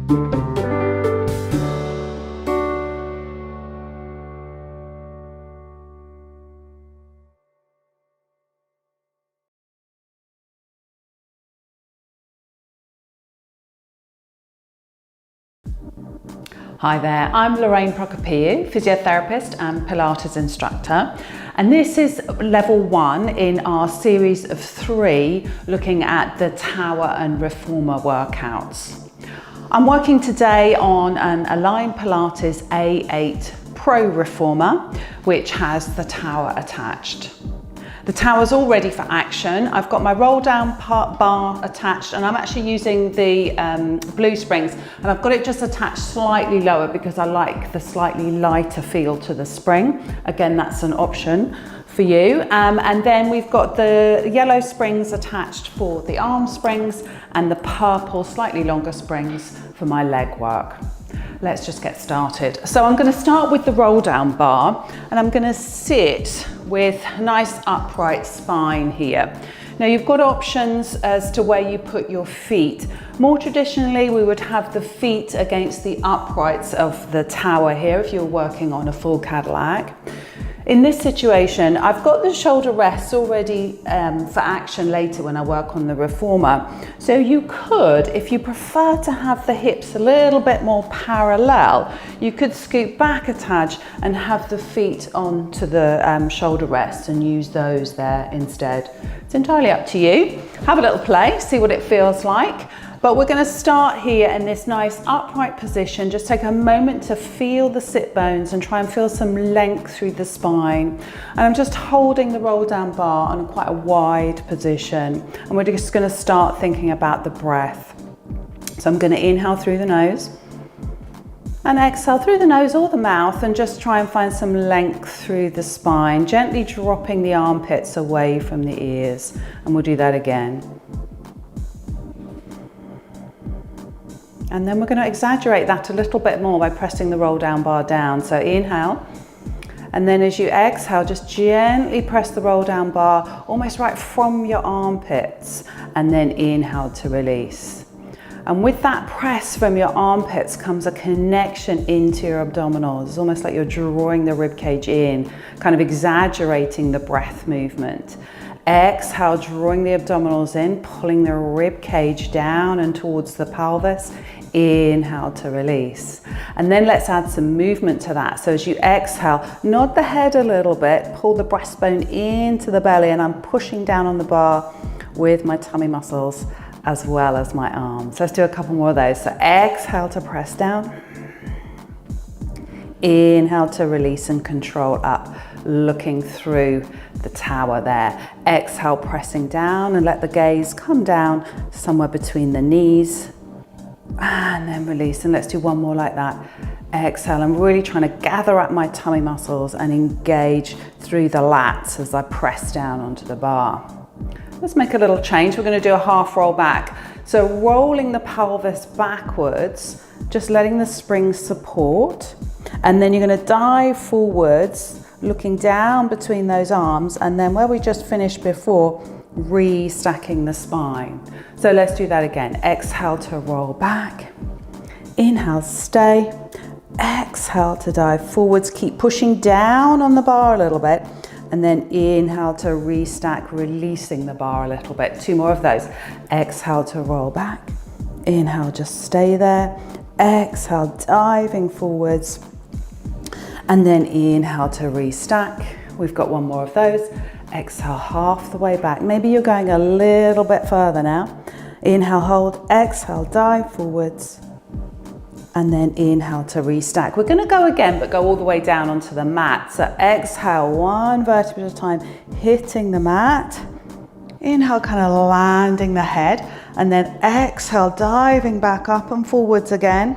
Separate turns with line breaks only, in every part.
Hi there, I'm Lorraine Prokopiou, physiotherapist and Pilates instructor, and this is level 1 in our series of 3 looking at the tower and reformer workouts. I'm working today on an Align Pilates A8 Pro reformer, which has the tower attached. The tower's all ready for action. I've got my roll down bar attached, and I'm actually using the blue springs, and I've got it just attached slightly lower because I like the slightly lighter feel to the spring. Again, that's an option for you. And then we've got the yellow springs attached for the arm springs and the purple, slightly longer springs for my leg work. Let's just get started. So I'm going to start with the roll down bar, and I'm going to sit with a nice upright spine here. Now you've got options as to where you put your feet. More traditionally, we would have the feet against the uprights of the tower here if you're working on a full Cadillac. In this situation, I've got the shoulder rests already for action later when I work on the reformer. So you could, if you prefer to have the hips a little bit more parallel, you could scoot back a touch and have the feet onto the shoulder rests and use those there instead. It's entirely up to you. Have a little play, see what it feels like. But we're going to start here in this nice upright position. Just take a moment to feel the sit bones and try and feel some length through the spine. And I'm just holding the roll down bar on quite a wide position. And we're just going to start thinking about the breath. So I'm going to inhale through the nose and exhale through the nose or the mouth, and just try and find some length through the spine, gently dropping the armpits away from the ears. And we'll do that again. And then we're going to exaggerate that a little bit more by pressing the roll down bar down. So inhale, and then as you exhale, just gently press the roll down bar almost right from your armpits, and then inhale to release. And with that press from your armpits comes a connection into your abdominals. It's almost like you're drawing the rib cage in, kind of exaggerating the breath movement. Exhale, drawing the abdominals in, pulling the rib cage down and towards the pelvis. Inhale to release. And then let's add some movement to that. So as you exhale, nod the head a little bit, pull the breastbone into the belly, and I'm pushing down on the bar with my tummy muscles as well as my arms. Let's do a couple more of those. So exhale to press down. Inhale to release and control up, looking through the tower there. Exhale, pressing down, and let the gaze come down somewhere between the knees. And then release, and let's do one more like that. Exhale, I'm really trying to gather up my tummy muscles and engage through the lats as I press down onto the bar. Let's make a little change. We're going to do a half roll back. So rolling the pelvis backwards, just letting the springs support. And then you're going to dive forwards, looking down between those arms, and then where we just finished before, re-stacking the spine. So let's do that again. Exhale to roll back. Inhale, stay. Exhale to dive forwards. Keep pushing down on the bar a little bit. And then inhale to restack, releasing the bar a little bit. 2 more of those. Exhale to roll back. Inhale, just stay there. Exhale, diving forwards. And then inhale to restack. We've got 1 more of those. Exhale, half the way back. Maybe you're going a little bit further now. Inhale, hold. Exhale, dive forwards. And then inhale to restack. We're going to go again, but go all the way down onto the mat. So exhale, 1 vertebra at a time, hitting the mat. Inhale, kind of landing the head. And then exhale, diving back up and forwards again.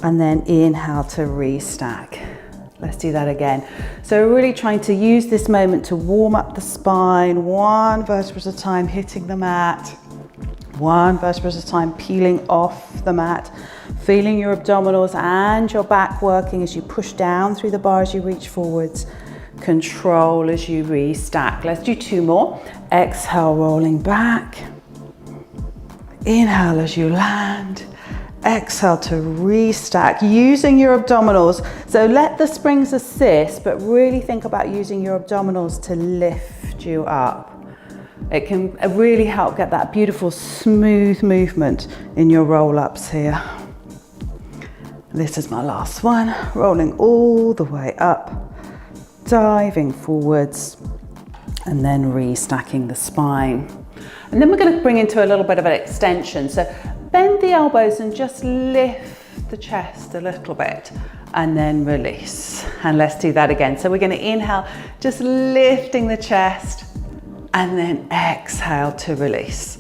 And then inhale to restack. Let's do that again. So we're really trying to use this moment to warm up the spine, 1 vertebra at a time, hitting the mat. 1 vertebra at a time, peeling off the mat. Feeling your abdominals and your back working as you push down through the bar as you reach forwards. Control as you restack. Let's do 2 more. Exhale, rolling back. Inhale as you land. Exhale to restack, using your abdominals. So let the springs assist, but really think about using your abdominals to lift you up. It can really help get that beautiful smooth movement in your roll-ups here. This is my last one, rolling all the way up, diving forwards, and then restacking the spine. And then we're going to bring into a little bit of an extension. So bend the elbows and just lift the chest a little bit and then release. And let's do that again. So we're going to inhale, just lifting the chest, and then exhale to release.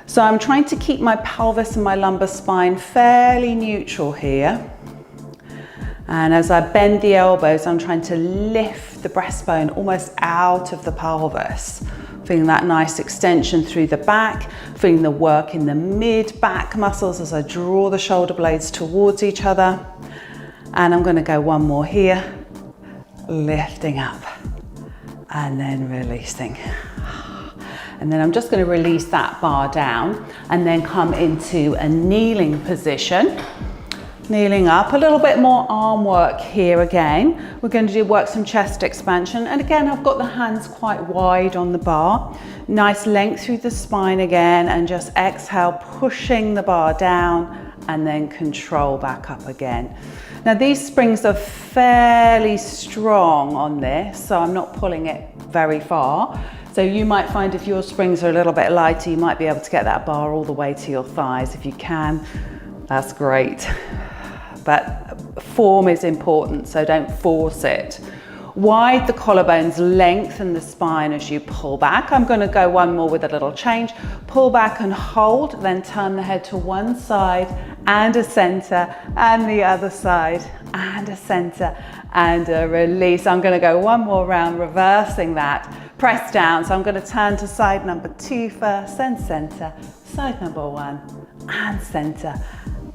So I'm trying to keep my pelvis and my lumbar spine fairly neutral here. And as I bend the elbows, I'm trying to lift the breastbone almost out of the pelvis. Feeling that nice extension through the back, feeling the work in the mid-back muscles as I draw the shoulder blades towards each other. And I'm going to go one more here, lifting up and then releasing. And then I'm just going to release that bar down and then come into a kneeling position. Kneeling up, a little bit more arm work here again. We're going to work some chest expansion. And again, I've got the hands quite wide on the bar. Nice length through the spine again, and just exhale, pushing the bar down and then control back up again. Now these springs are fairly strong on this, so I'm not pulling it very far. So you might find if your springs are a little bit lighter, you might be able to get that bar all the way to your thighs. If you can, that's great. But form is important, so don't force it. Wide the collarbones, lengthen the spine as you pull back. I'm going to go one more with a little change. Pull back and hold, then turn the head to one side and a center, and the other side and a center, and a release. I'm going to go one more round, reversing that. Press down, so I'm going to turn to side number 2 first, then center, side number 1 and center,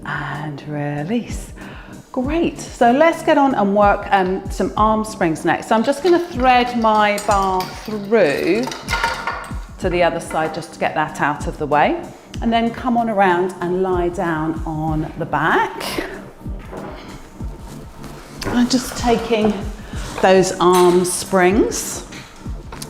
and release. Great, so let's get on and work some arm springs next. So I'm just going to thread my bar through to the other side just to get that out of the way, and then come on around and lie down on the back. I'm just taking those arm springs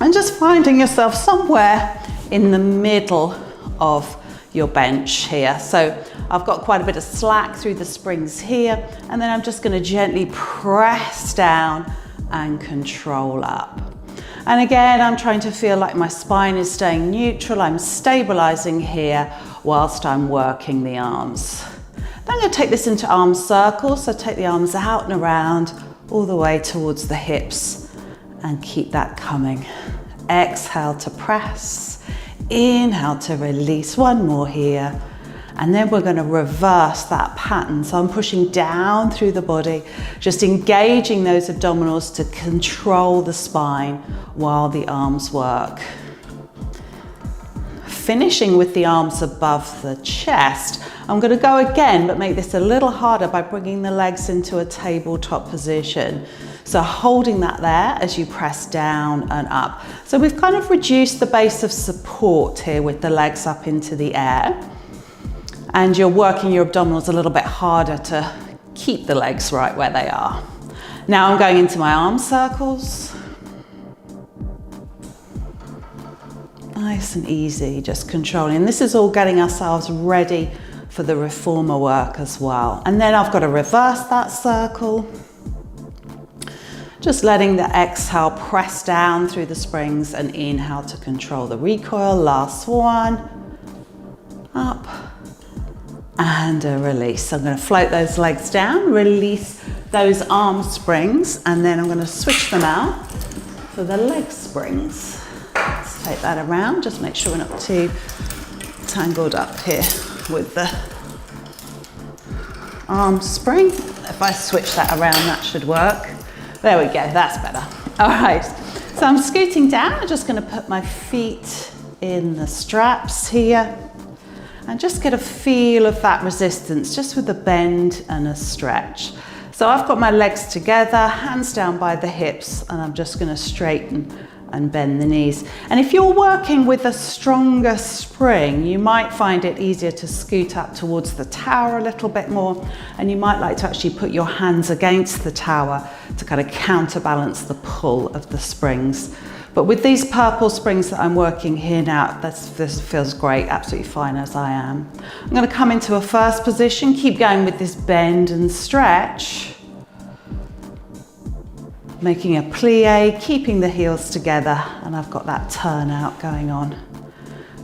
and just finding yourself somewhere in the middle of your bench here. So I've got quite a bit of slack through the springs here, and then I'm just going to gently press down and control up. And again, I'm trying to feel like my spine is staying neutral. I'm stabilizing here whilst I'm working the arms. Then I'm going to take this into arm circles. So take the arms out and around all the way towards the hips and keep that coming. Exhale to press, inhale to release. One more here. And then we're going to reverse that pattern. So I'm pushing down through the body, just engaging those abdominals to control the spine while the arms work. Finishing with the arms above the chest. I'm going to go again, but make this a little harder by bringing the legs into a tabletop position. So holding that there as you press down and up. So we've kind of reduced the base of support here with the legs up into the air. And you're working your abdominals a little bit harder to keep the legs right where they are. Now I'm going into my arm circles. Nice and easy, just controlling. This is all getting ourselves ready for the reformer work as well. And then I've got to reverse that circle. Just letting the exhale press down through the springs and inhale to control the recoil. Last one. Up. And a release. I'm going to float those legs down, release those arm springs, and then I'm going to switch them out for the leg springs. Let's take that around, just make sure we're not too tangled up here with the arm spring. If I switch that around, that should work. There we go, that's better. All right, so I'm scooting down. I'm just going to put my feet in the straps here and just get a feel of that resistance, just with a bend and a stretch. So I've got my legs together, hands down by the hips, and I'm just going to straighten and bend the knees. And if you're working with a stronger spring, you might find it easier to scoot up towards the tower a little bit more, and you might like to actually put your hands against the tower to kind of counterbalance the pull of the springs. But with these purple springs that I'm working here now, this feels great, absolutely fine as I am. I'm going to come into a first position, keep going with this bend and stretch. Making a plie, keeping the heels together, and I've got that turnout going on.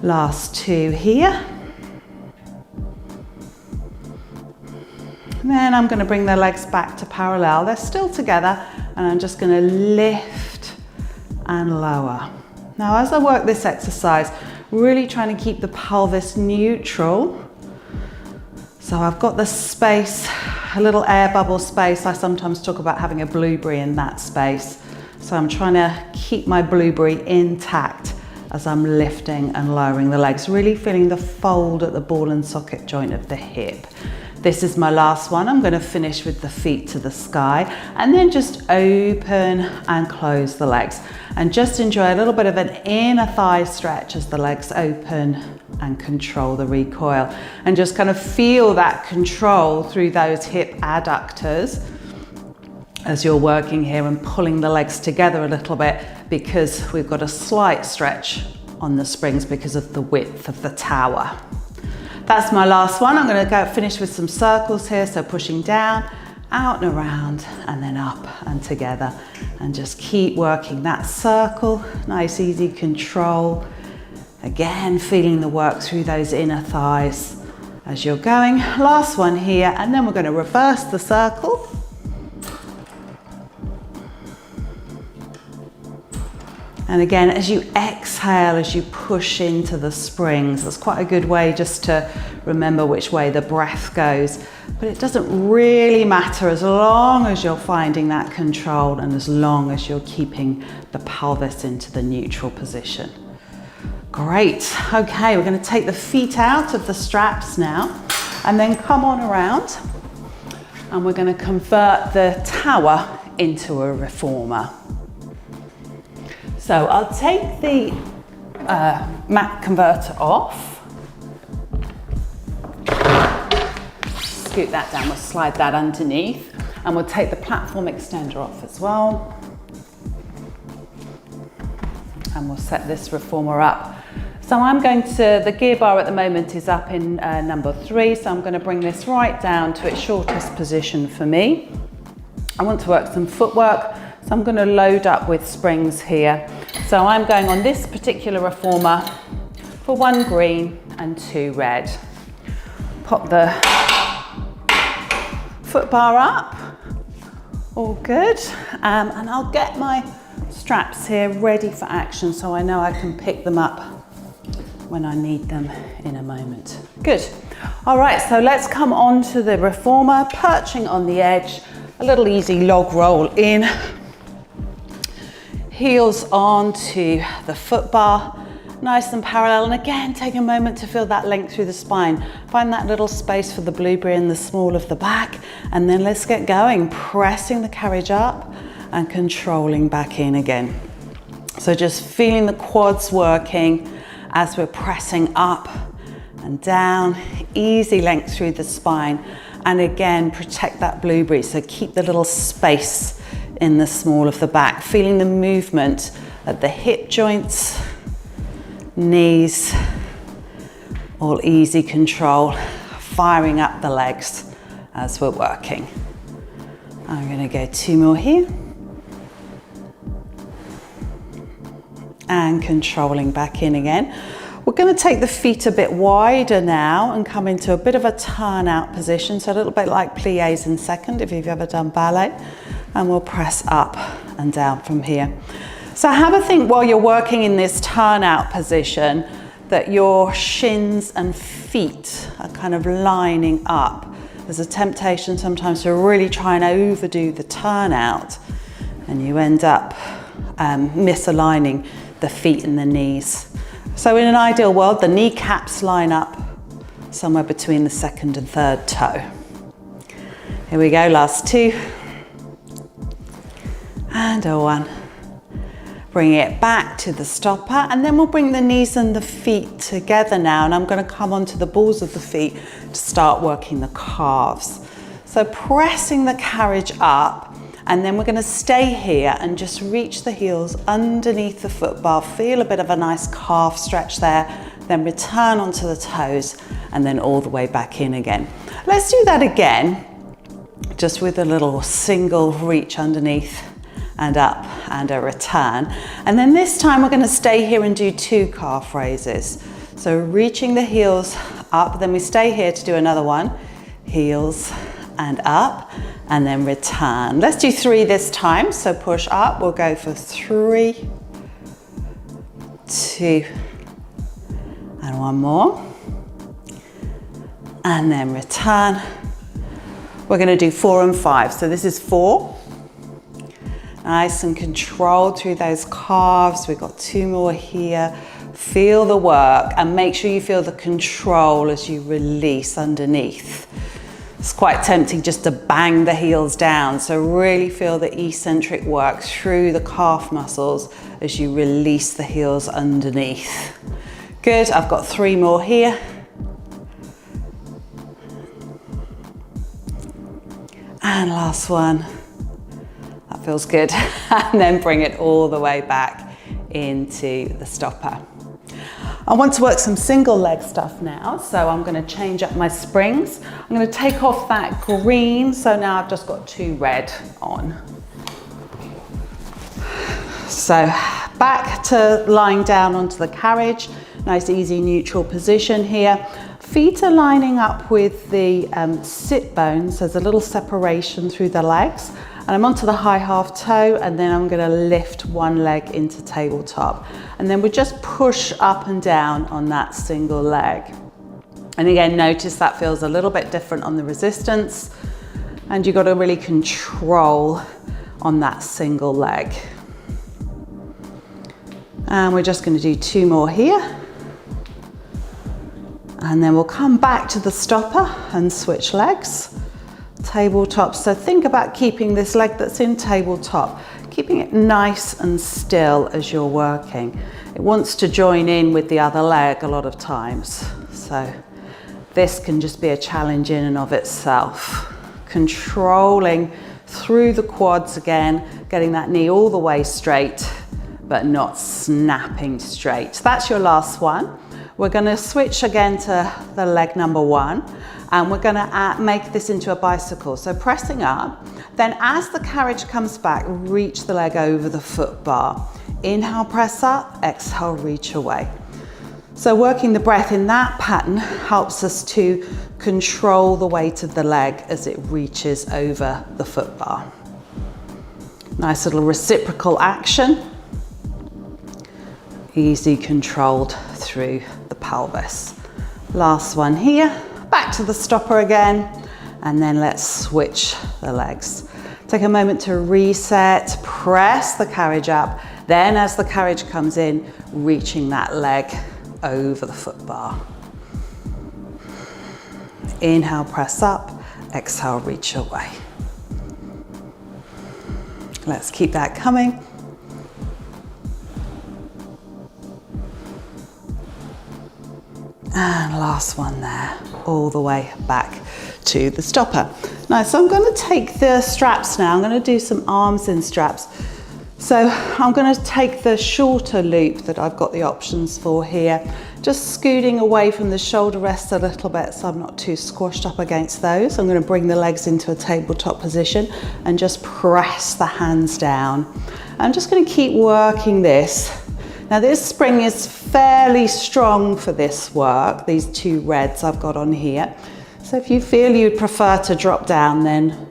Last two here. And then I'm going to bring the legs back to parallel. They're still together, and I'm just going to lift and lower. Now, as I work this exercise, really trying to keep the pelvis neutral. So I've got the space, a little air bubble space. I sometimes talk about having a blueberry in that space. So I'm trying to keep my blueberry intact as I'm lifting and lowering the legs, really feeling the fold at the ball and socket joint of the hip. This is my last one. I'm going to finish with the feet to the sky and then just open and close the legs and just enjoy a little bit of an inner thigh stretch as the legs open and control the recoil, and just kind of feel that control through those hip adductors as you're working here and pulling the legs together a little bit, because we've got a slight stretch on the springs because of the width of the tower. That's my last one. I'm going to go finish with some circles here, so pushing down, out and around, and then up and together, and just keep working that circle. Nice easy control. Again, feeling the work through those inner thighs as you're going. Last one here, and then we're going to reverse the circle. And again, as you exhale, as you push into the springs, that's quite a good way just to remember which way the breath goes. But it doesn't really matter as long as you're finding that control and as long as you're keeping the pelvis into the neutral position. Great. Okay, we're going to take the feet out of the straps now and then come on around, and we're going to convert the tower into a reformer. So I'll take the mat converter off, scoot that down, we'll slide that underneath, and we'll take the platform extender off as well. And we'll set this reformer up. So I'm going to, the gear bar at the moment is up in number 3, so I'm going to bring this right down to its shortest position for me. I want to work some footwork, so I'm going to load up with springs here. So I'm going on this particular reformer for 1 green and 2 red. Pop the foot bar up, all good, and I'll get my straps here ready for action so I know I can pick them up when I need them in a moment. Good. All right, so let's come on to the reformer, perching on the edge, a little easy log roll in, heels onto the foot bar, nice and parallel, and again, take a moment to feel that length through the spine. Find that little space for the blueberry in the small of the back, and then let's get going, pressing the carriage up and controlling back in again. So just feeling the quads working as we're pressing up and down, easy length through the spine, and again, protect that blueberry, so keep the little space in the small of the back, feeling the movement at the hip joints, knees, all easy control, firing up the legs as we're working. I'm going to go 2 more here. And controlling back in again. We're going to take the feet a bit wider now and come into a bit of a turnout position, so a little bit like pliés in second if you've ever done ballet, and we'll press up and down from here. So have a think while you're working in this turnout position that your shins and feet are kind of lining up. There's a temptation sometimes to really try and overdo the turnout, and you end up misaligning the feet and the knees. So in an ideal world, the kneecaps line up somewhere between the second and third toe. Here we go, last 2. And a 1. Bring it back to the stopper, and then we'll bring the knees and the feet together now, and I'm going to come onto the balls of the feet to start working the calves. So pressing the carriage up, and then we're going to stay here and just reach the heels underneath the foot bar. Feel a bit of a nice calf stretch there, then return onto the toes, and then all the way back in again. Let's do that again, just with a little single reach underneath and up and a return. And then this time we're going to stay here and do 2 calf raises. So reaching the heels up, then we stay here to do another one. Heels and up, and then return. Let's do 3 this time. So push up, we'll go for 3, 2, and 1 more. And then return. We're going to do 4 and 5. So this is 4. Nice and controlled through those calves. We've got 2 more here. Feel the work and make sure you feel the control as you release underneath. It's quite tempting just to bang the heels down. So really feel the eccentric work through the calf muscles as you release the heels underneath. Good, I've got 3 more here. And last one. That feels good. And then bring it all the way back into the stopper. I want to work some single leg stuff now, so I'm going to change up my springs. I'm going to take off that green, so now I've just got 2 red on. So back to lying down onto the carriage. Nice, easy, neutral position here. Feet are lining up with the sit bones. There's a little separation through the legs. And I'm onto the high half toe, and then I'm going to lift one leg into tabletop. And then we just push up and down on that single leg. And again, notice that feels a little bit different on the resistance. And you've got to really control on that single leg. And we're just going to do 2 more here. And then we'll come back to the stopper and switch legs. Tabletop. So think about keeping this leg that's in tabletop, keeping it nice and still as you're working. It wants to join in with the other leg a lot of times. So this can just be a challenge in and of itself. Controlling through the quads again, getting that knee all the way straight, but not snapping straight. That's your last one. We're going to switch again to the leg number 1, and we're going to make this into a bicycle. So pressing up, then as the carriage comes back, reach the leg over the foot bar. Inhale, press up, exhale, reach away. So working the breath in that pattern helps us to control the weight of the leg as it reaches over the foot bar. Nice little reciprocal action. Easy, controlled through the pelvis. Last one here, back to the stopper again, and then let's switch the legs. Take a moment to reset, press the carriage up, then as the carriage comes in, reaching that leg over the foot bar. Inhale, press up, exhale, reach away. Let's keep that coming. And last one there, all the way back to the stopper. Now, so I'm going to take the straps now. I'm going to do some arms in straps. So I'm going to take the shorter loop that I've got the options for here, just scooting away from the shoulder rest a little bit so I'm not too squashed up against those. I'm going to bring the legs into a tabletop position and just press the hands down. I'm just going to keep working this. Now this spring is fairly strong for this work, these 2 reds I've got on here. So if you feel you'd prefer to drop down, then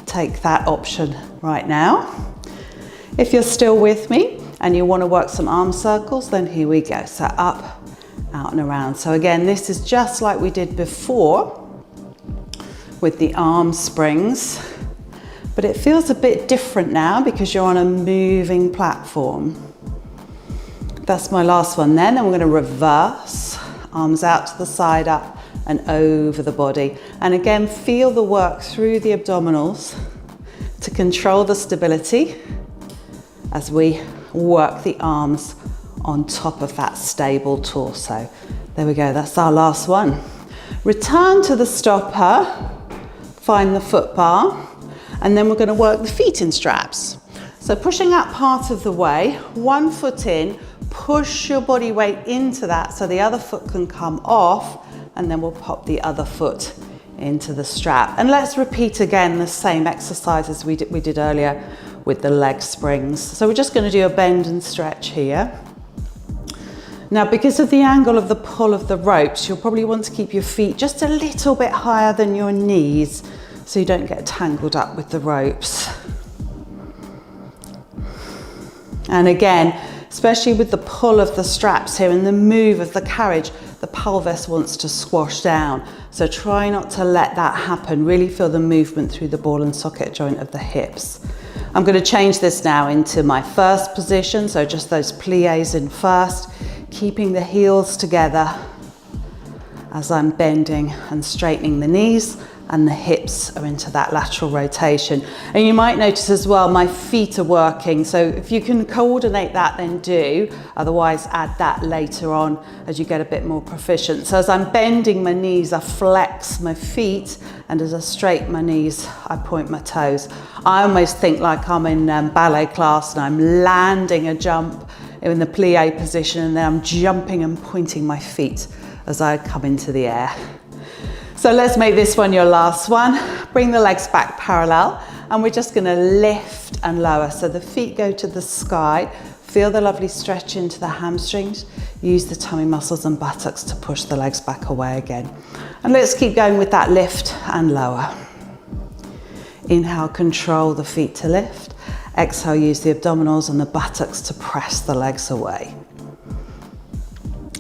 take that option right now. If you're still with me and you want to work some arm circles, then here we go. So up, out and around. So again, this is just like we did before with the arm springs, but it feels a bit different now because you're on a moving platform. That's my last one then. Then we're going to reverse, arms out to the side, up and over the body. And again, feel the work through the abdominals to control the stability as we work the arms on top of that stable torso. There we go, that's our last one. Return to the stopper, find the foot bar, and then we're going to work the feet in straps. So pushing out part of the way, one foot in, push your body weight into that so the other foot can come off, and then we'll pop the other foot into the strap. And let's repeat again the same exercise as we did earlier with the leg springs. So we're just going to do a bend and stretch here. Now, because of the angle of the pull of the ropes, you'll probably want to keep your feet just a little bit higher than your knees so you don't get tangled up with the ropes. And again, especially with the pull of the straps here and the move of the carriage, the pelvis wants to squash down. So try not to let that happen. Really feel the movement through the ball and socket joint of the hips. I'm going to change this now into my first position. So just those pliés in first, keeping the heels together as I'm bending and straightening the knees, and the hips are into that lateral rotation. And you might notice as well, my feet are working. So if you can coordinate that, then do. Otherwise, add that later on as you get a bit more proficient. So as I'm bending my knees, I flex my feet, and as I straighten my knees, I point my toes. I almost think like I'm in ballet class and I'm landing a jump in the plie position, and then I'm jumping and pointing my feet as I come into the air. So let's make this one your last one. Bring the legs back parallel, and we're just gonna lift and lower. So the feet go to the sky. Feel the lovely stretch into the hamstrings. Use the tummy muscles and buttocks to push the legs back away again. And let's keep going with that lift and lower. Inhale, control the feet to lift. Exhale, use the abdominals and the buttocks to press the legs away.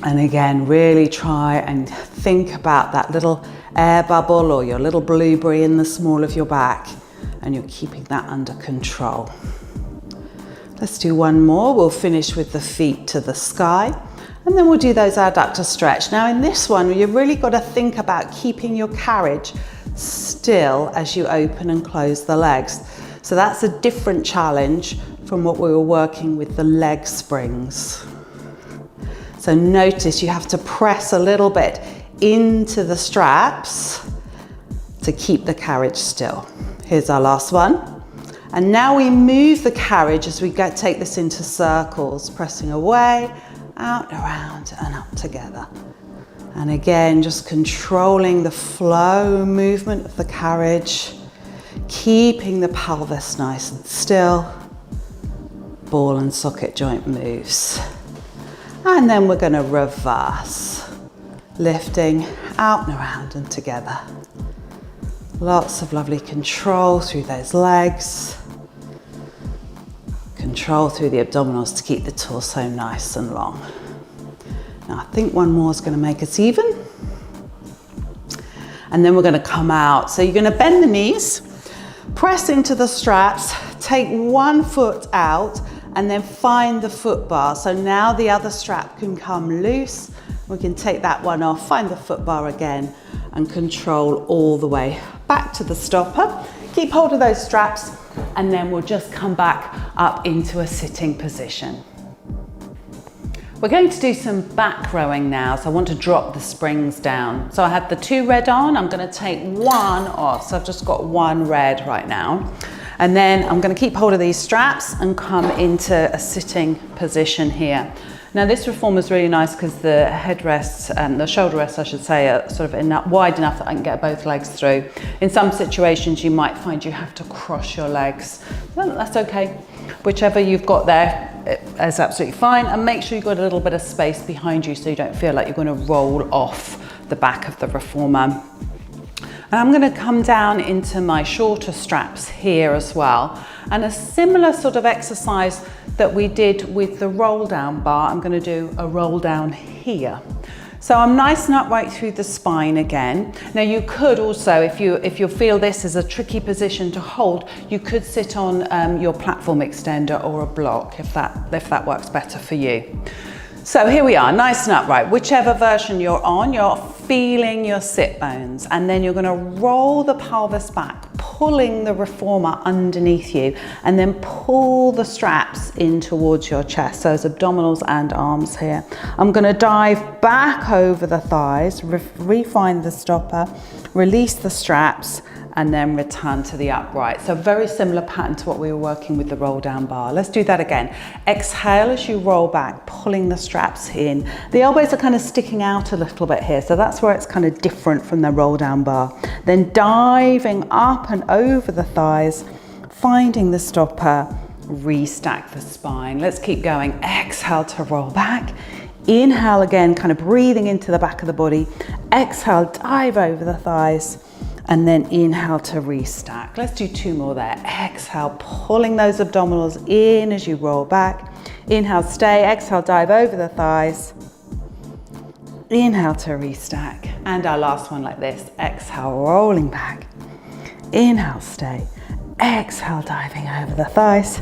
And again, really try and think about that little air bubble or your little blueberry in the small of your back, and you're keeping that under control. Let's do one more. We'll finish with the feet to the sky, and then we'll do those adductor stretch. Now in this one, you've really got to think about keeping your carriage still as you open and close the legs. So that's a different challenge from what we were working with the leg springs. So notice you have to press a little bit into the straps to keep the carriage still. Here's our last one. And now we move the carriage as we take this into circles, pressing away, out, around, and up together. And again, just controlling the flow movement of the carriage, keeping the pelvis nice and still. Ball and socket joint moves. And then we're going to reverse, lifting out and around and together. Lots of lovely control through those legs. Control through the abdominals to keep the torso nice and long. Now I think one more is going to make us even. And then we're going to come out. So you're going to bend the knees, press into the straps, take one foot out, and then find the foot bar. So now the other strap can come loose. We can take that one off, find the foot bar again, and control all the way back to the stopper. Keep hold of those straps, and then we'll just come back up into a sitting position. We're going to do some back rowing now, so I want to drop the springs down. So I have the 2 red on, I'm going to take 1 off, so I've just got 1 red right now. And then I'm going to keep hold of these straps and come into a sitting position here. Now this reformer is really nice because the headrests and the shoulder rests, I should say, are sort of wide enough that I can get both legs through. In some situations you might find you have to cross your legs. Well, that's okay. Whichever you've got there is absolutely fine, and make sure you've got a little bit of space behind you so you don't feel like you're going to roll off the back of the reformer. And I'm going to come down into my shorter straps here as well. And a similar sort of exercise that we did with the roll down bar, I'm going to do a roll down here. So I'm nice and upright through the spine again. Now you could also, if you feel this is a tricky position to hold, you could sit on your platform extender or a block if that works better for you. So here we are, nice and upright. Whichever version you're on, you're feeling your sit bones, and then you're going to roll the pelvis back, pulling the reformer underneath you, and then pull the straps in towards your chest. So it's abdominals and arms here. I'm going to dive back over the thighs, refine the stopper, release the straps, and then return to the upright. So very similar pattern to what we were working with the roll down bar. Let's do that again. Exhale as you roll back, pulling the straps in. The elbows are kind of sticking out a little bit here, so that's where it's kind of different from the roll down bar. Then diving up and over the thighs, finding the stopper, restack the spine. Let's keep going. Exhale to roll back. Inhale again, kind of breathing into the back of the body. Exhale, dive over the thighs. And then inhale to restack. Let's do 2 more there. Exhale, pulling those abdominals in as you roll back. Inhale, stay. Exhale, dive over the thighs. Inhale to restack. And our last one like this. Exhale, rolling back. Inhale, stay. Exhale, diving over the thighs.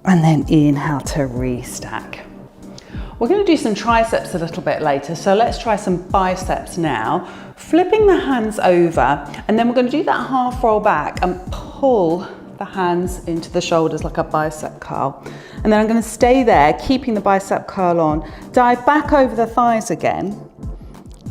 And then inhale to restack. We're going to do some triceps a little bit later, so let's try some biceps now. Flipping the hands over, and then we're going to do that half roll back and pull the hands into the shoulders like a bicep curl. And then I'm going to stay there, keeping the bicep curl on, dive back over the thighs again,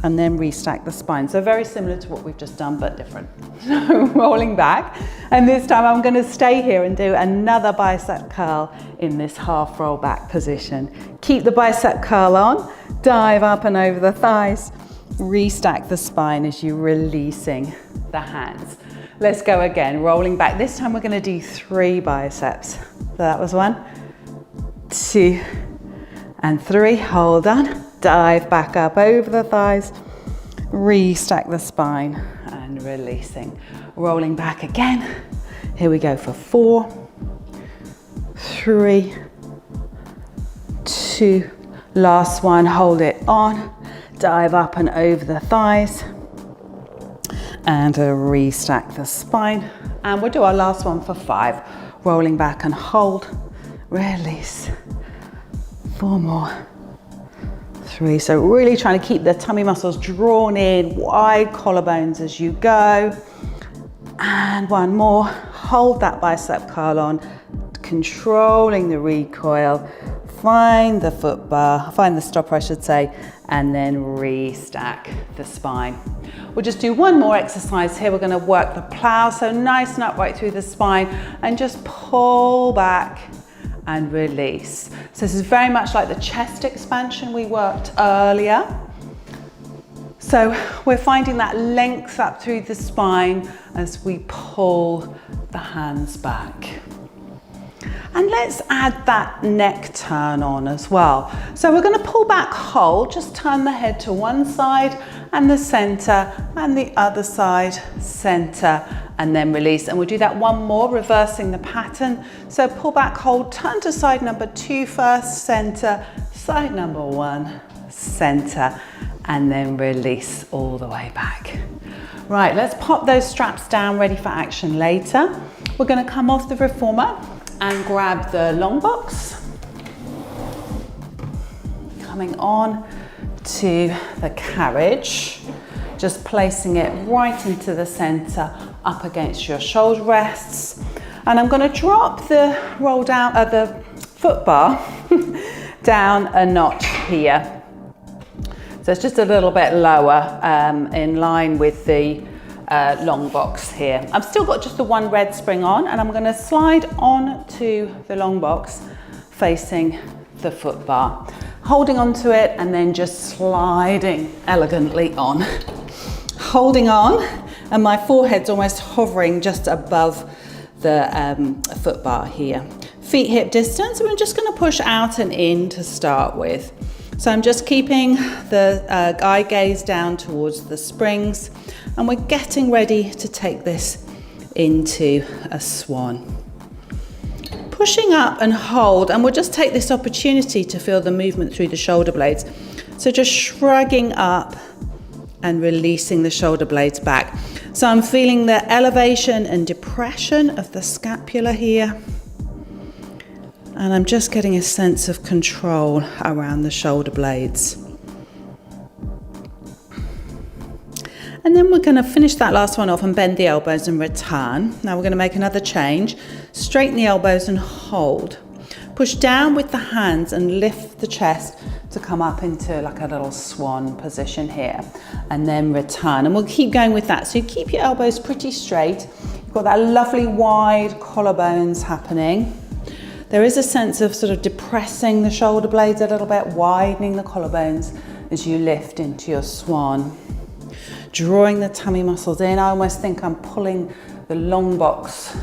and then restack the spine. So very similar to what we've just done, but different. So rolling back, and this time I'm going to stay here and do another bicep curl in this half roll back position. Keep the bicep curl on, dive up and over the thighs, restack the spine as you're releasing the hands. Let's go again, rolling back. This time we're going to do 3 biceps. So that was 1, 2, and 3. Hold on. Dive back up over the thighs, restack the spine and releasing. Rolling back again. Here we go for 4, 3, 2. Last one, hold it on. Dive up and over the thighs and restack the spine. And we'll do our last one for 5. Rolling back and hold, release. 4 more. 3. So really trying to keep the tummy muscles drawn in, wide collarbones as you go. And 1 more. Hold that bicep curl on, controlling the recoil. Find the foot bar, find the stopper I should say, and then restack the spine. We'll just do 1 more exercise here. We're going to work the plow, so nice and upright through the spine, and just pull back and release. So this is very much like the chest expansion we worked earlier. So we're finding that length up through the spine as we pull the hands back. And let's add that neck turn on as well. So we're going to pull back, hold, just turn the head to one side and the center, and the other side, center, and then release. And we'll do that 1 more, reversing the pattern. So pull back, hold, turn to side number 2 first, center, side number 1, center, and then release all the way back. Right, let's pop those straps down, ready for action later. We're going to come off the reformer and grab the long box. Coming on to the carriage, just placing it right into the center, up against your shoulder rests. And I'm going to drop the roll down, the foot bar down a notch here. So it's just a little bit lower in line with the long box here. I've still got just the 1 red spring on, and I'm going to slide on to the long box facing the foot bar, holding onto it and then just sliding elegantly on. Holding on, and my forehead's almost hovering just above the foot bar here. Feet hip distance, and we're just going to push out and in to start with. So I'm just keeping the eye gaze down towards the springs, and we're getting ready to take this into a swan. Pushing up and hold, and we'll just take this opportunity to feel the movement through the shoulder blades. So just shrugging up and releasing the shoulder blades back. So I'm feeling the elevation and depression of the scapula here. And I'm just getting a sense of control around the shoulder blades. And then we're going to finish that last one off and bend the elbows and return. Now we're going to make another change. Straighten the elbows and hold. Push down with the hands and lift the chest to come up into like a little swan position here. And then return. And we'll keep going with that. So you keep your elbows pretty straight. You've got that lovely wide collarbones happening. There is a sense of sort of depressing the shoulder blades a little bit, widening the collarbones as you lift into your swan. Drawing the tummy muscles in. I almost think I'm pulling the long box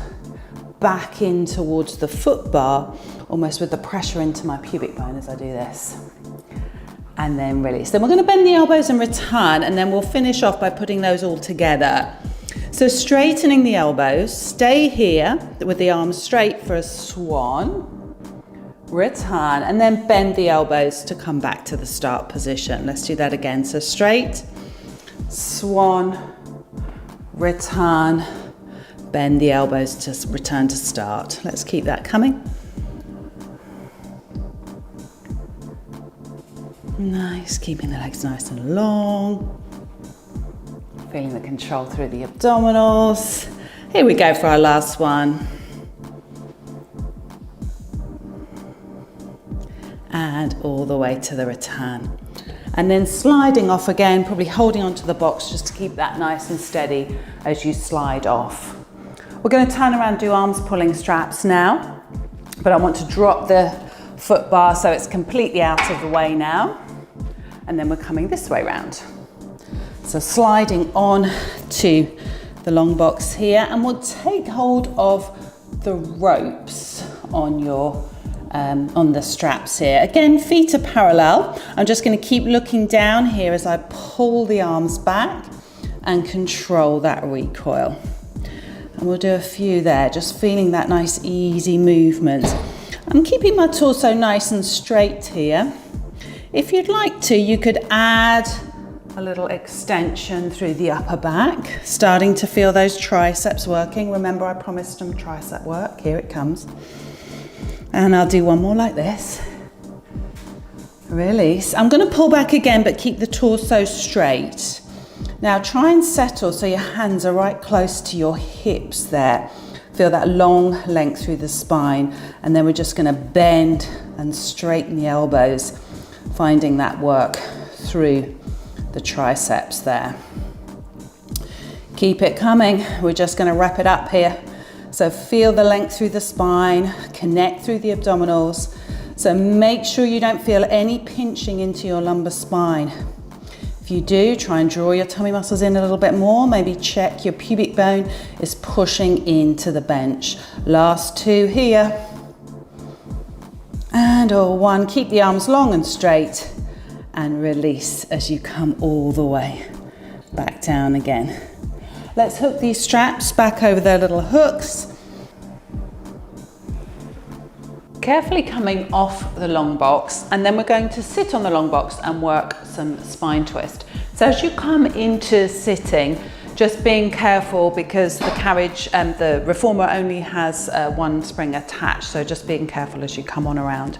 back in towards the foot bar, almost with the pressure into my pubic bone as I do this. And then release. Then we're going to bend the elbows and return, and then we'll finish off by putting those all together. So straightening the elbows, stay here with the arms straight for a swan, return, and then bend the elbows to come back to the start position. Let's do that again. So straight, swan, return, bend the elbows to return to start. Let's keep that coming. Nice, keeping the legs nice and long. Feeling the control through the abdominals. Here we go for our last one. And all the way to the return. And then sliding off again, probably holding onto the box just to keep that nice and steady as you slide off. We're going to turn around and do arms pulling straps now, but I want to drop the foot bar so it's completely out of the way now. And then we're coming this way round. So sliding on to the long box here, and we'll take hold of the ropes on your on the straps here. Again, feet are parallel. I'm just going to keep looking down here as I pull the arms back and control that recoil. And we'll do a few there, just feeling that nice easy movement. I'm keeping my torso nice and straight here. If you'd like to, you could add a little extension through the upper back, starting to feel those triceps working. Remember, I promised them tricep work. Here it comes. And I'll do one more like this. Release. I'm going to pull back again, but keep the torso straight. Now try and settle so your hands are right close to your hips there. Feel that long length through the spine. And then we're just going to bend and straighten the elbows, finding that work through the triceps there. Keep it coming. We're just going to wrap it up here. So feel the length through the spine, connect through the abdominals. So make sure you don't feel any pinching into your lumbar spine. If you do, try and draw your tummy muscles in a little bit more. Maybe check your pubic bone is pushing into the bench. Last two here. And one, keep the arms long and straight and release as you come all the way back down again. Let's hook these straps back over their little hooks. Carefully coming off the long box, and then we're going to sit on the long box and work some spine twist. So as you come into sitting, just being careful because the carriage and the reformer only has one spring attached, so just being careful as you come on around.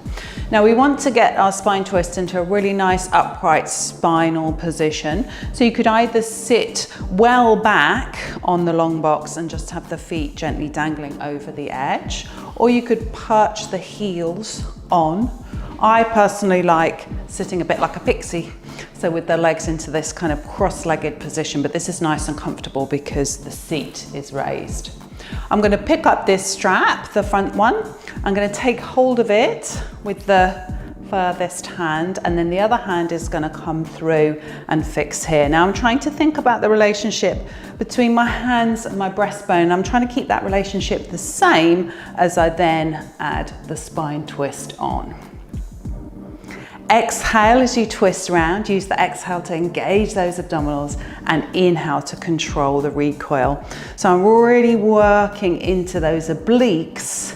Now we want to get our spine twist into a really nice upright spinal position. So you could either sit well back on the long box and just have the feet gently dangling over the edge, or you could perch the heels on. I personally like sitting a bit like a pixie, so with the legs into this kind of cross-legged position, but this is nice and comfortable because the seat is raised. I'm going to pick up this strap, the front one. I'm going to take hold of it with the furthest hand, and then the other hand is going to come through and fix here. Now I'm trying to think about the relationship between my hands and my breastbone. I'm trying to keep that relationship the same as I then add the spine twist on. Exhale as you twist around, use the exhale to engage those abdominals, and inhale to control the recoil. So I'm really working into those obliques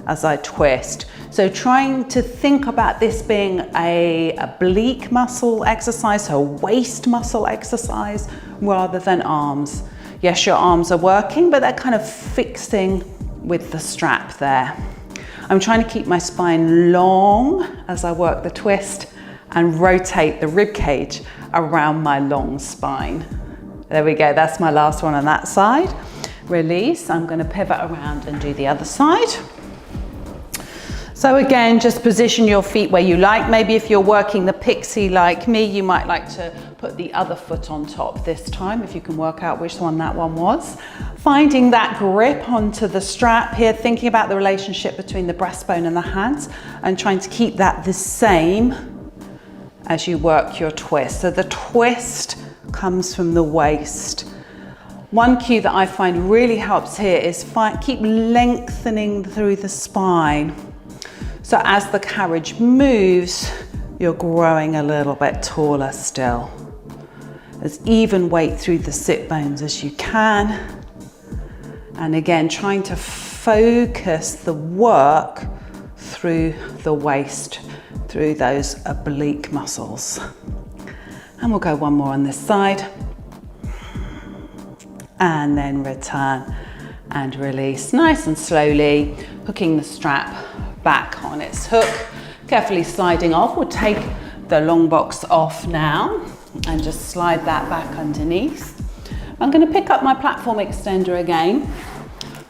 as I twist. So trying to think about this being a oblique muscle exercise, so a waist muscle exercise, rather than arms. Yes, your arms are working, but they're kind of fixing with the strap there. I'm trying to keep my spine long as I work the twist and rotate the rib cage around my long spine There we go, that's my last one on that side. Release, I'm going to pivot around and do the other side. So again, just position your feet where you like. Maybe if you're working the pixie like me, you might like to put the other foot on top this time, if you can work out which one that one was. Finding that grip onto the strap here, thinking about the relationship between the breastbone and the hands, and trying to keep that the same as you work your twist. So the twist comes from the waist. One cue that I find really helps here is keep lengthening through the spine. So as the carriage moves, you're growing a little bit taller still. As even weight through the sit bones as you can. And again, trying to focus the work through the waist, through those oblique muscles. And we'll go one more on this side. And then return and release nice and slowly, hooking the strap back on its hook, carefully sliding off. We'll take the long box off now and just slide that back underneath. I'm going to pick up my platform extender again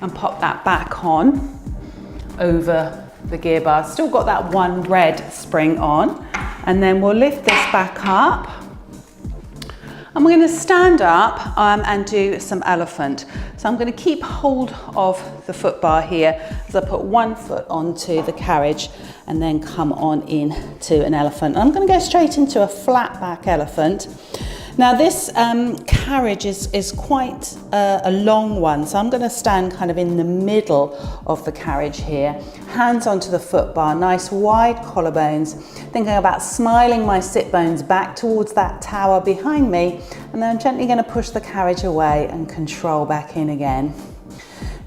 and pop that back on over the gear bar. Still got that one red spring on, and then we'll lift this back up. And we're going to stand up and do some elephant. So I'm going to keep hold of the foot bar here as I put one foot onto the carriage and then come on in to an elephant. I'm going to go straight into a flat back elephant. Now this carriage is quite a long one, so I'm going to stand kind of in the middle of the carriage here, hands onto the foot bar, nice wide collarbones, thinking about smiling my sit bones back towards that tower behind me, and then I'm gently going to push the carriage away and control back in again.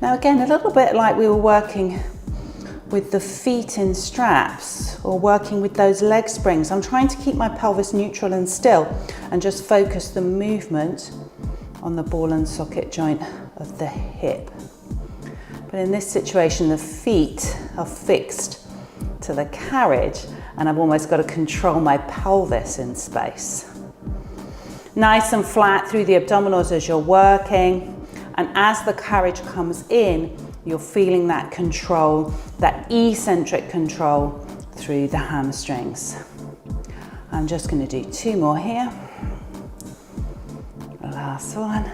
Now again, a little bit like we were working with the feet in straps or working with those leg springs. I'm trying to keep my pelvis neutral and still and just focus the movement on the ball and socket joint of the hip. But in this situation, the feet are fixed to the carriage and I've almost got to control my pelvis in space. Nice and flat through the abdominals as you're working, and as the carriage comes in, you're feeling that control, that eccentric control through the hamstrings. I'm just going to do two more here. Last one.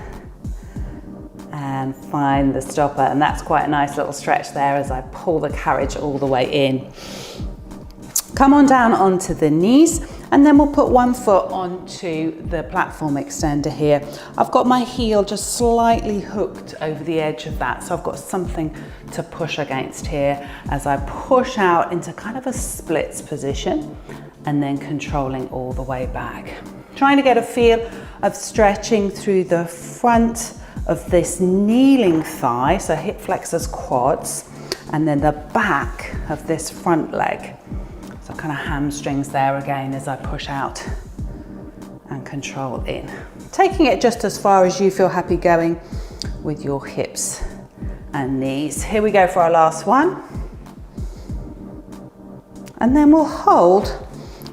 And find the stopper. And that's quite a nice little stretch there as I pull the carriage all the way in. Come on down onto the knees, and then we'll put one foot onto the platform extender here. I've got my heel just slightly hooked over the edge of that, so I've got something to push against here as I push out into kind of a splits position and then controlling all the way back. Trying to get a feel of stretching through the front of this kneeling thigh, so hip flexors, quads, and then the back of this front leg. So kind of hamstrings there again as I push out and control in. Taking it just as far as you feel happy going with your hips and knees. Here we go for our last one. And then we'll hold,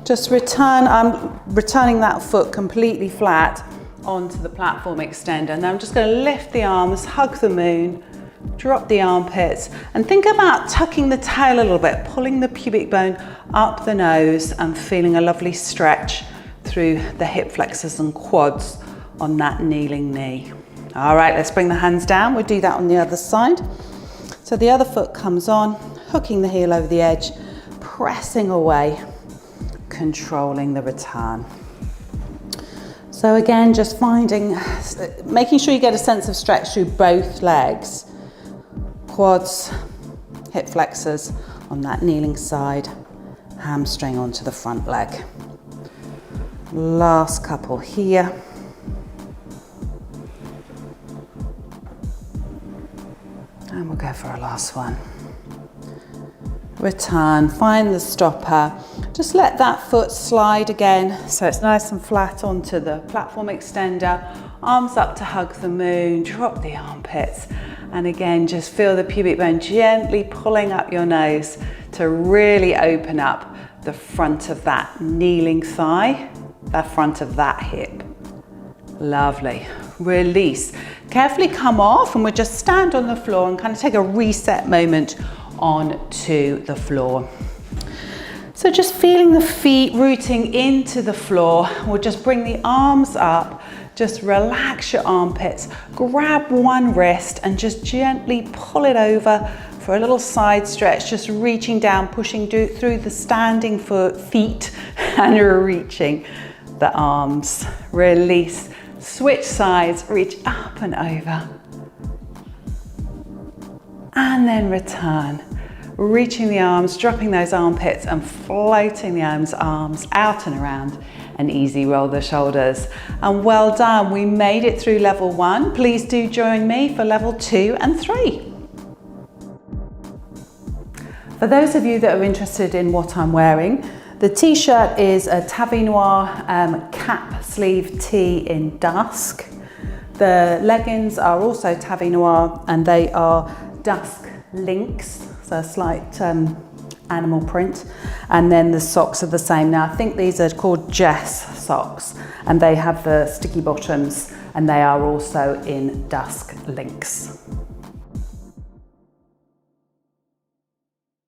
just return, I'm returning that foot completely flat onto the platform extender. And then I'm just going to lift the arms, hug the moon, drop the armpits, and think about tucking the tail a little bit, pulling the pubic bone up the nose and feeling a lovely stretch through the hip flexors and quads on that kneeling knee. All right, let's bring the hands down. We'll do that on the other side. So the other foot comes on, hooking the heel over the edge, pressing away, controlling the return. So again, just making sure you get a sense of stretch through both legs. Quads, hip flexors on that kneeling side, hamstring onto the front leg. Last couple here. And we'll go for our last one. Return, find the stopper. Just let that foot slide again so it's nice and flat onto the platform extender. Arms up to hug the moon, drop the armpits. And again, just feel the pubic bone gently pulling up your nose to really open up the front of that kneeling thigh, the front of that hip. Lovely. release. Carefully come off, and we'll just stand on the floor and kind of take a reset moment onto the floor. So just feeling the feet rooting into the floor. We'll just bring the arms up, just relax your armpits, grab one wrist and just gently pull it over for a little side stretch, just reaching down, pushing through the standing feet and you're reaching the arms. Release, switch sides, reach up and over. And then return. Reaching the arms, dropping those armpits and floating the arms out and around, and easy roll the shoulders. And well done, we made it through level 1. Please do join me for level 2 and 3. For those of you that are interested in what I'm wearing, the t-shirt is a Tavi Noir cap sleeve tee in dusk. The leggings are also Tavi Noir and they are dusk links. A slight animal print, and then the socks are the same. Now I think these are called Jess socks, and they have the sticky bottoms, and they are also in dusk links.